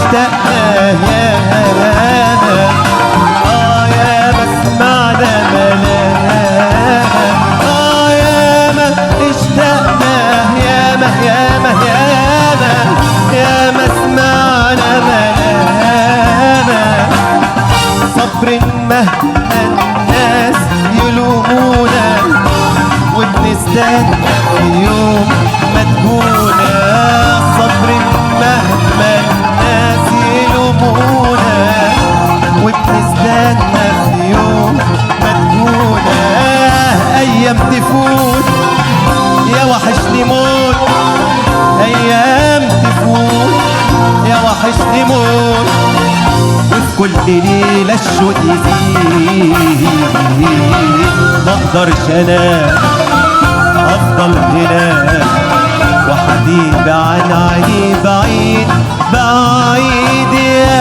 اشتقنا ياما، ياما سمعنا ملاها، ياما اشتقنا ياما ياما ياما، ياما سمعنا ملاها. صبر مهما الناس يلومونا، وبنستنى في يوم ما تكونا. صبر مهما الناس يلومونا، وبنستنى في يوم ما تكونا. ايام تفوت يا وحشني موت، ايام تفوت يا وحشني موت، وفي كل ليلة الشوق يزيد. مقدرش انام افضل هنا، وحبيبي عن عيني بعيد بعيد. يا